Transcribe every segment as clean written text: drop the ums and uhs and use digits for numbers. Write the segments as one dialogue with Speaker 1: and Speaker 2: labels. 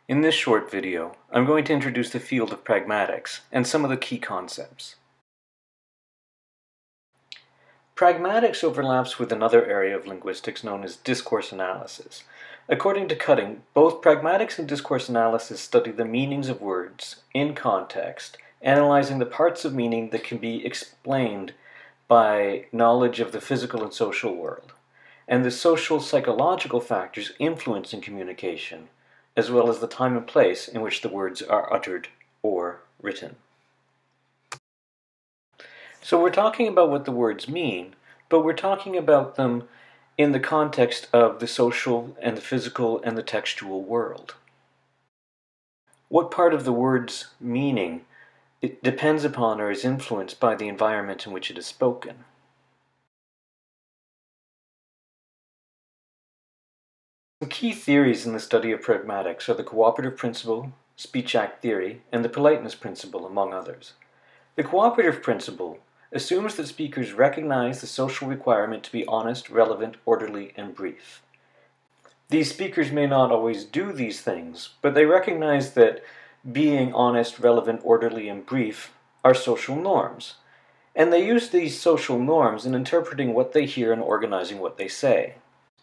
Speaker 1: In this short video, I'm going to introduce the field of pragmatics and some of the key concepts. Pragmatics overlaps with another area of linguistics known as discourse analysis. According to Cutting, both pragmatics and discourse analysis study the meanings of words in context, analyzing the parts of meaning that can be explained by knowledge of the physical and social world, and the social psychological factors influencing communication, as well as the time and place in which the words are uttered or written. So we're talking about what the words mean, but we're talking about them in the context of the social and the physical and the textual world. What part of the word's meaning it depends upon or is influenced by the environment in which it is spoken. Some key theories in the study of pragmatics are the cooperative principle, speech-act theory, and the politeness principle, among others. The cooperative principle assumes that speakers recognize the social requirement to be honest, relevant, orderly, and brief. These speakers may not always do these things, but they recognize that being honest, relevant, orderly, and brief are social norms, and they use these social norms in interpreting what they hear and organizing what they say.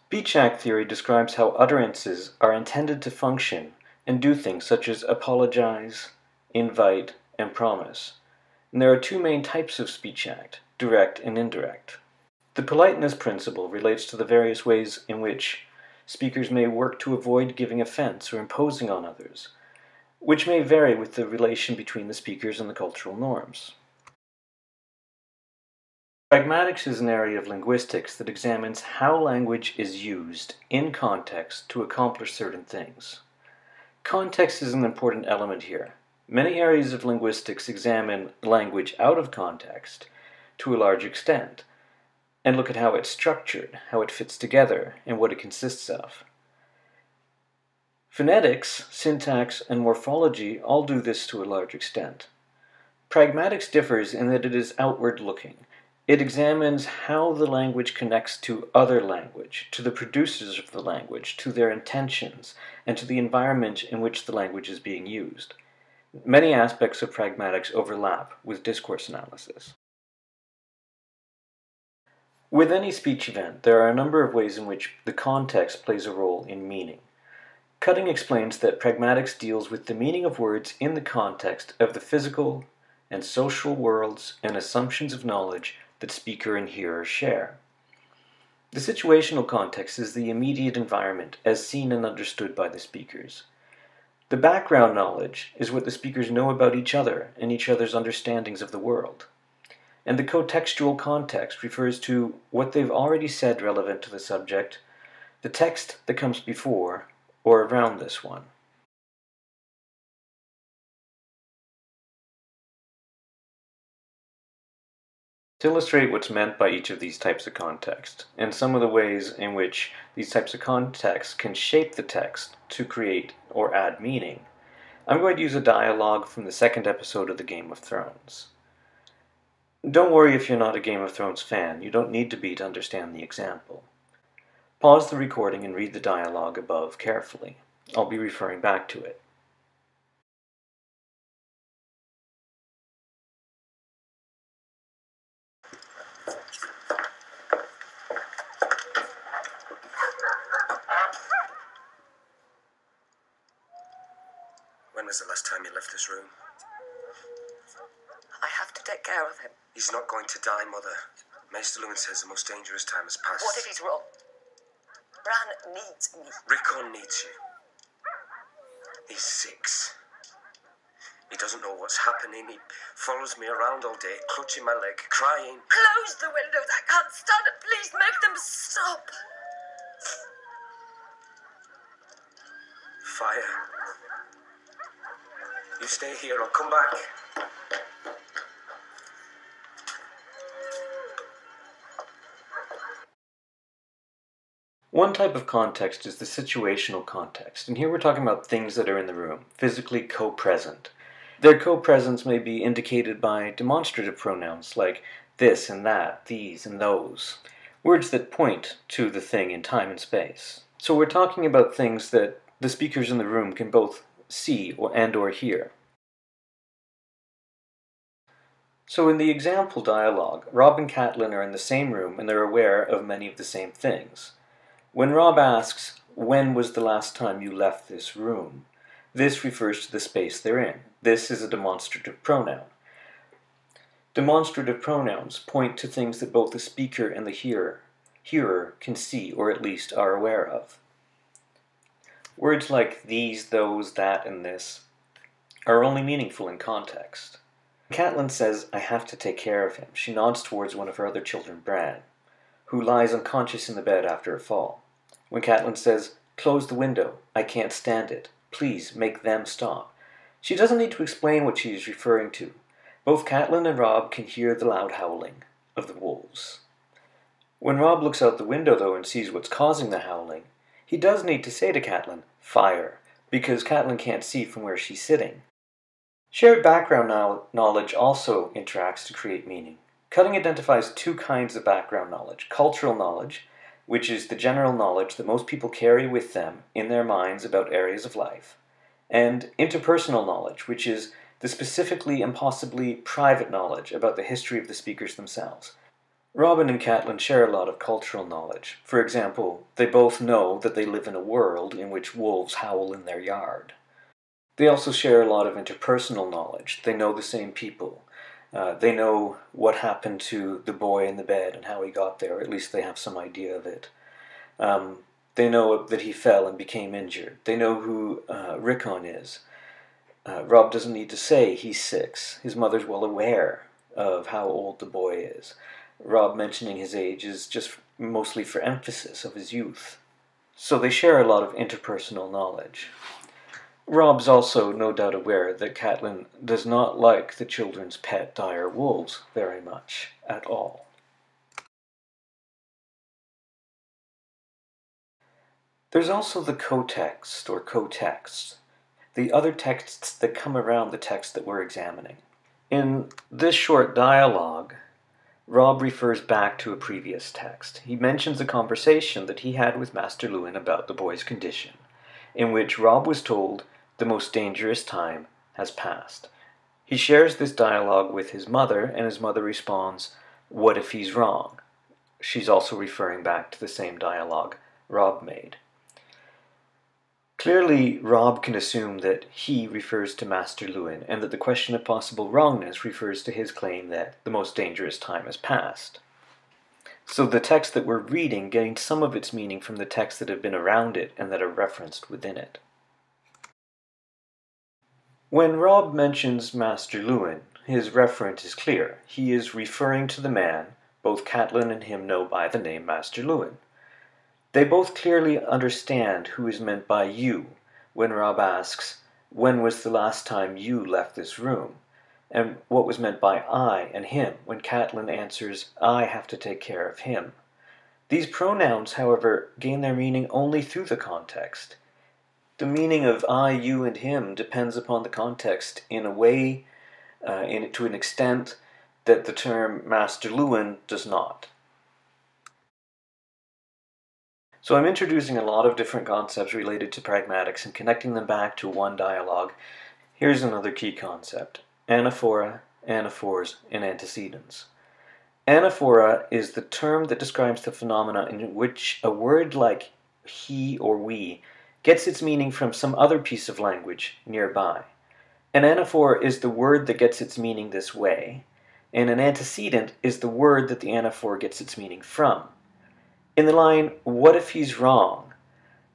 Speaker 1: Speech-act theory describes how utterances are intended to function and do things such as apologize, invite, and promise. And there are two main types of speech-act, direct and indirect. The politeness principle relates to the various ways in which speakers may work to avoid giving offense or imposing on others, which may vary with the relation between the speakers and the cultural norms. Pragmatics is an area of linguistics that examines how language is used in context to accomplish certain things. Context is an important element here. Many areas of linguistics examine language out of context to a large extent and look at how it's structured, how it fits together, and what it consists of. Phonetics, syntax, and morphology all do this to a large extent. Pragmatics differs in that it is outward-looking. It examines how the language connects to other language, to the producers of the language, to their intentions, and to the environment in which the language is being used. Many aspects of pragmatics overlap with discourse analysis. With any speech event, there are a number of ways in which the context plays a role in meaning. Cutting explains that pragmatics deals with the meaning of words in the context of the physical and social worlds and assumptions of knowledge that speaker and hearer share. The situational context is the immediate environment as seen and understood by the speakers. The background knowledge is what the speakers know about each other and each other's understandings of the world. And the contextual context refers to what they've already said relevant to the subject, the text that comes before or around this one. To illustrate what's meant by each of these types of context, and some of the ways in which these types of context can shape the text to create or add meaning, I'm going to use a dialogue from the second episode of the Game of Thrones. Don't worry if you're not a Game of Thrones fan, you don't need to be to understand the example. Pause the recording and read the dialogue above carefully. I'll be referring back to it.
Speaker 2: When was the last time you left this room?
Speaker 3: I have to take care of him.
Speaker 2: He's not going to die, Mother. Maester Lewin says the most dangerous time has passed.
Speaker 3: What if he's wrong? Bran needs me.
Speaker 2: Rickon needs you. He's 6. He doesn't know what's happening. He follows me around all day, clutching my leg, crying.
Speaker 3: Close the windows. I can't stand it. Please make them stop.
Speaker 2: Fire. You stay here, I'll come back.
Speaker 1: One type of context is the situational context, and here we're talking about things that are in the room, physically co-present. Their co-presence may be indicated by demonstrative pronouns like this and that, these and those, words that point to the thing in time and space. So we're talking about things that the speakers in the room can both see or hear. So in the example dialogue, Rob and Catelyn are in the same room and they're aware of many of the same things. When Rob asks, "When was the last time you left this room?" this refers to the space they're in. This is a demonstrative pronoun. Demonstrative pronouns point to things that both the speaker and the hearer can see or at least are aware of. Words like these, those, that, and this are only meaningful in context. Catelyn says, "I have to take care of him." She nods towards one of her other children, Bran, who lies unconscious in the bed after a fall. When Catelyn says, "Close the window, I can't stand it. Please make them stop," she doesn't need to explain what she is referring to. Both Catelyn and Rob can hear the loud howling of the wolves. When Rob looks out the window, though, and sees what's causing the howling, he does need to say to Catelyn, "Fire," because Catelyn can't see from where she's sitting. Shared background knowledge also interacts to create meaning. Cutting identifies two kinds of background knowledge: cultural knowledge, which is the general knowledge that most people carry with them in their minds about areas of life, and interpersonal knowledge, which is the specifically and possibly private knowledge about the history of the speakers themselves. Robin and Catelyn share a lot of cultural knowledge. For example, they both know that they live in a world in which wolves howl in their yard. They also share a lot of interpersonal knowledge. They know the same people. They know what happened to the boy in the bed and how he got there, or at least they have some idea of it. They know that he fell and became injured. They know who Rickon is. Rob doesn't need to say he's 6. His mother's well aware of how old the boy is. Rob mentioning his age is just mostly for emphasis of his youth. So they share a lot of interpersonal knowledge. Rob's also no doubt aware that Catelyn does not like the children's pet dire wolves very much at all. There's also the co-text or co-texts, the other texts that come around the text that we're examining. In this short dialogue, Rob refers back to a previous text. He mentions a conversation that he had with Master Luwin about the boy's condition, in which Rob was told the most dangerous time has passed. He shares this dialogue with his mother, and his mother responds, "What if he's wrong?" She's also referring back to the same dialogue Rob made. Clearly, Rob can assume that he refers to Master Luwin, and that the question of possible wrongness refers to his claim that the most dangerous time has passed. So the text that we're reading gains some of its meaning from the texts that have been around it and that are referenced within it. When Rob mentions Master Luwin, his reference is clear. He is referring to the man both Catelyn and him know by the name Master Luwin. They both clearly understand who is meant by you when Rob asks, "When was the last time you left this room?" and what was meant by I and him when Catelyn answers, "I have to take care of him." These pronouns, however, gain their meaning only through the context. The meaning of I, you, and him depends upon the context in a way, to an extent, that the term Master Luwin does not. So I'm introducing a lot of different concepts related to pragmatics and connecting them back to one dialogue. Here's another key concept: anaphora, anaphors, and antecedents. Anaphora is the term that describes the phenomena in which a word like he or we gets its meaning from some other piece of language nearby. An anaphor is the word that gets its meaning this way, and an antecedent is the word that the anaphor gets its meaning from. In the line, "What if he's wrong?"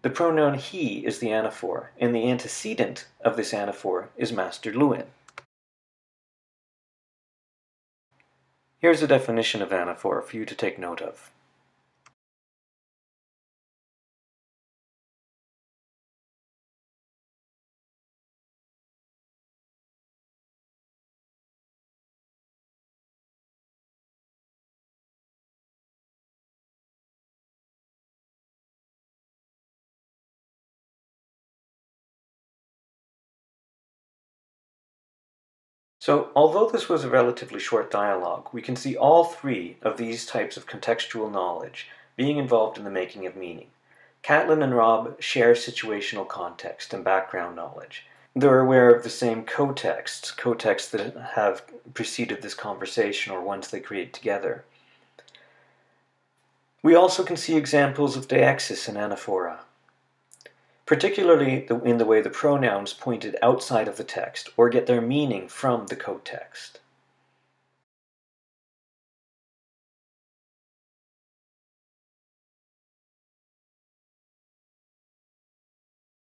Speaker 1: the pronoun he is the anaphor, and the antecedent of this anaphor is Master Luwin. Here's a definition of anaphor for you to take note of. So, although this was a relatively short dialogue, we can see all three of these types of contextual knowledge being involved in the making of meaning. Catelyn and Rob share situational context and background knowledge. they're aware of the same cotexts that have preceded this conversation or ones they create together. We also can see examples of deixis and anaphora, particularly in the way the pronouns pointed outside of the text or get their meaning from the cotext.